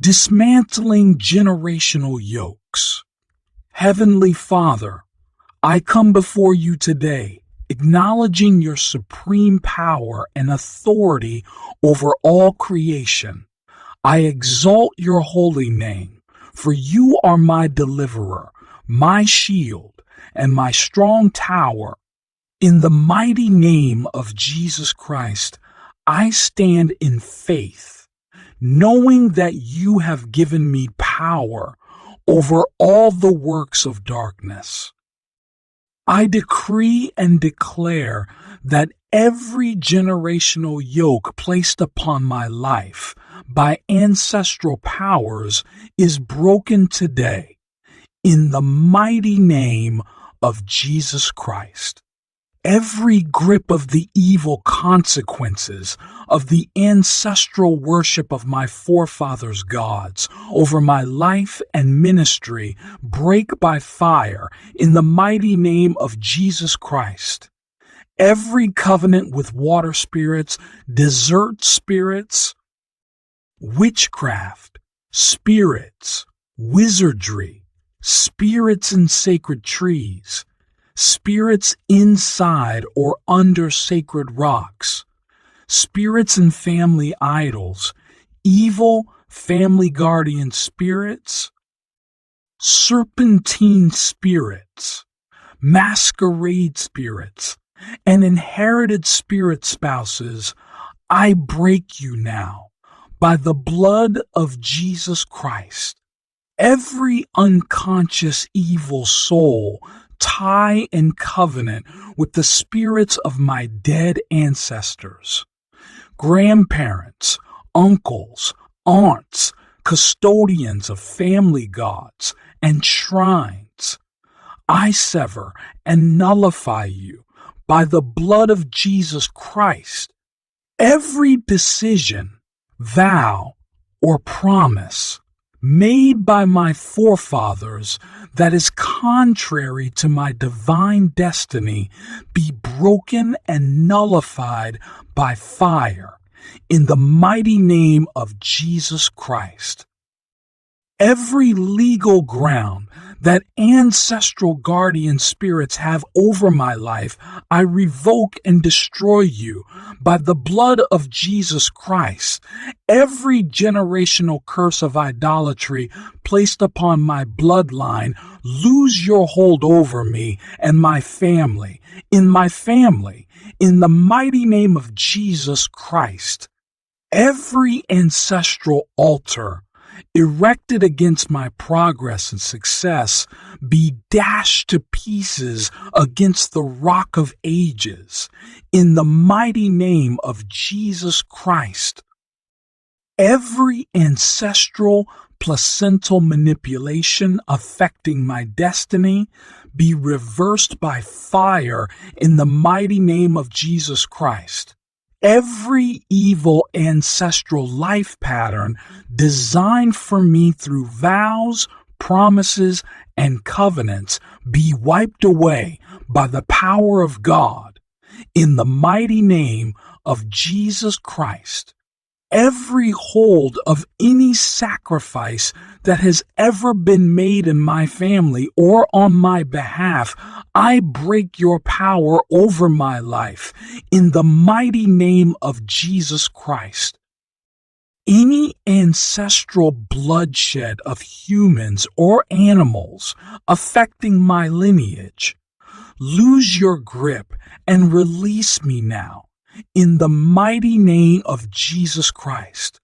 Dismantling generational yokes. Heavenly Father, I come before you today, acknowledging your supreme power and authority over all creation. I exalt your holy name, for you are my deliverer, my shield, and my strong tower. In the mighty name of Jesus Christ, I stand in faith, knowing that you have given me power over all the works of darkness. I decree and declare that every generational yoke placed upon my life by ancestral powers is broken today in the mighty name of Jesus Christ. Every grip of the evil consequences of the ancestral worship of my forefathers' gods over my life and ministry break by fire in the mighty name of Jesus Christ. Every covenant with water spirits, desert spirits, witchcraft, spirits, wizardry, spirits in sacred trees, spirits inside or under sacred rocks, spirits and family idols, evil family guardian spirits, serpentine spirits, masquerade spirits, and inherited spirit spouses, I break you now by the blood of Jesus Christ. Every unconscious evil soul tie and covenant with the spirits of my dead ancestors, grandparents, uncles, aunts, custodians of family gods and shrines. I sever and nullify you by the blood of Jesus Christ. Every decision, vow, or promise made by my forefathers that is contrary to my divine destiny be broken and nullified by fire in the mighty name of Jesus Christ. Every legal ground that ancestral guardian spirits have over my life, I revoke and destroy you by the blood of Jesus Christ. Every generational curse of idolatry placed upon my bloodline, lose your hold over me and my family, in the mighty name of Jesus Christ. Every ancestral altar erected against my progress and success be dashed to pieces against the rock of ages in the mighty name of Jesus Christ. Every ancestral placental manipulation affecting my destiny be reversed by fire in the mighty name of Jesus Christ. Every evil ancestral life pattern designed for me through vows, promises, and covenants be wiped away by the power of God in the mighty name of Jesus Christ. Every hold of any sacrifice that has ever been made in my family or on my behalf, I break your power over my life in the mighty name of Jesus Christ. Any ancestral bloodshed of humans or animals affecting my lineage, lose your grip and release me now in the mighty name of Jesus Christ.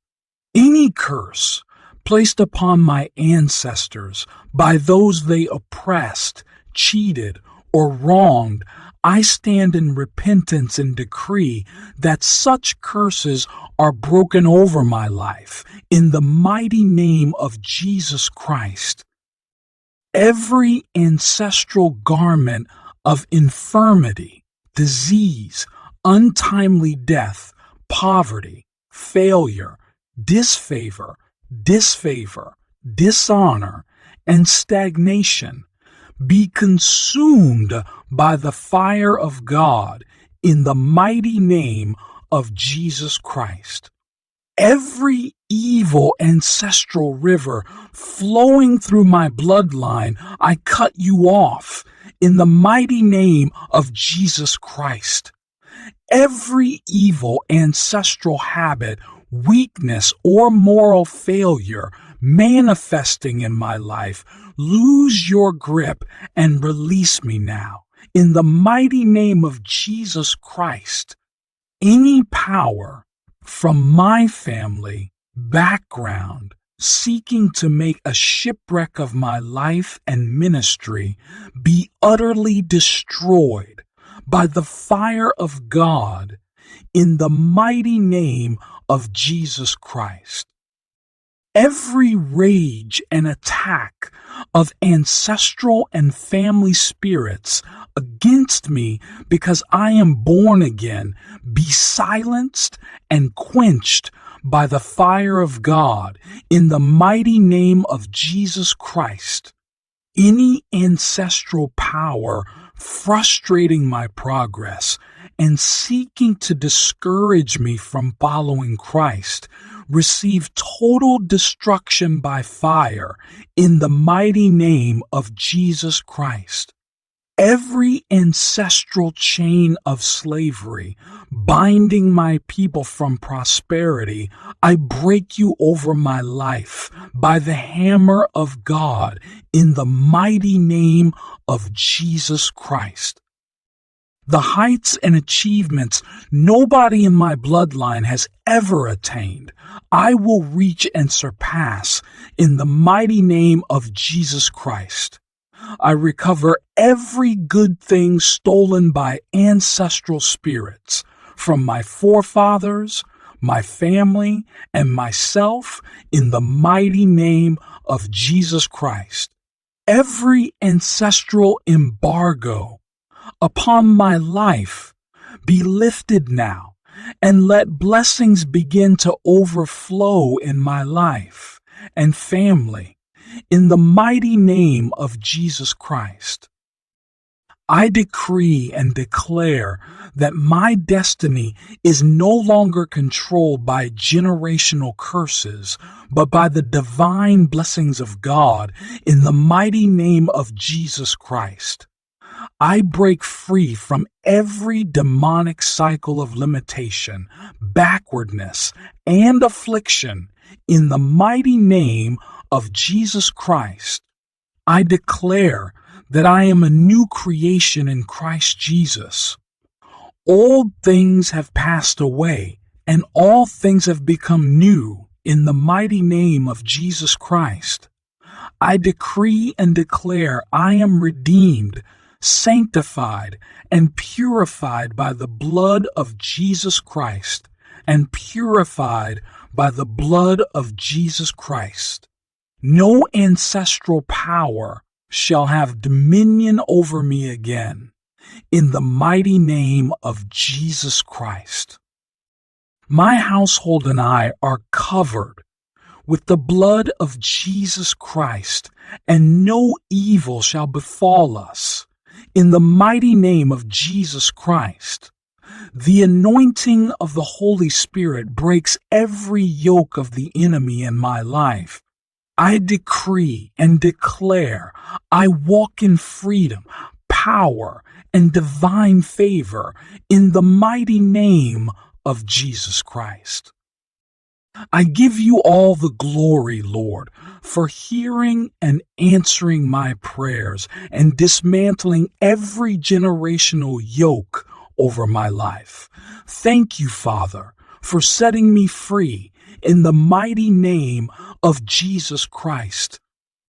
Any curse placed upon my ancestors by those they oppressed, cheated, or wronged, I stand in repentance and decree that such curses are broken over my life in the mighty name of Jesus Christ. Every ancestral garment of infirmity, disease, untimely death, poverty, failure, disfavor, dishonor, and stagnation be consumed by the fire of God in the mighty name of Jesus Christ. Every evil ancestral river flowing through my bloodline, I cut you off in the mighty name of Jesus Christ. Every evil ancestral habit, weakness, or moral failure manifesting in my life, lose your grip and release me now. In the mighty name of Jesus Christ, any power from my family background seeking to make a shipwreck of my life and ministry be utterly destroyed by the fire of God in the mighty name of Jesus Christ. Every rage and attack of ancestral and family spirits against me because I am born again be silenced and quenched by the fire of God in the mighty name of Jesus Christ. Any ancestral power frustrating my progress and seeking to discourage me from following Christ, receive total destruction by fire in the mighty name of Jesus Christ. Every ancestral chain of slavery binding my people from prosperity, I break you over my life by the hammer of God in the mighty name of Jesus Christ. The heights and achievements nobody in my bloodline has ever attained, I will reach and surpass in the mighty name of Jesus Christ. I recover every good thing stolen by ancestral spirits from my forefathers, my family, and myself in the mighty name of Jesus Christ. Every ancestral embargo upon my life be lifted now, and let blessings begin to overflow in my life and family in the mighty name of Jesus Christ. I decree and declare that my destiny is no longer controlled by generational curses, but by the divine blessings of God in the mighty name of Jesus Christ. I break free from every demonic cycle of limitation, backwardness, and affliction in the mighty name of Jesus Christ. I declare that I am a new creation in Christ Jesus. Old things have passed away, and all things have become new in the mighty name of Jesus Christ. I decree and declare I am redeemed, sanctified, and purified by the blood of Jesus Christ, and purified by the blood of Jesus Christ. No ancestral power shall have dominion over me again, in the mighty name of Jesus Christ. My household and I are covered with the blood of Jesus Christ, and no evil shall befall us, in the mighty name of Jesus Christ. The anointing of the Holy Spirit breaks every yoke of the enemy in my life. I decree and declare I walk in freedom, power, and divine favor in the mighty name of Jesus Christ. I give you all the glory, Lord, for hearing and answering my prayers and dismantling every generational yoke over my life. Thank you, Father, for setting me free in the mighty name of Jesus Christ.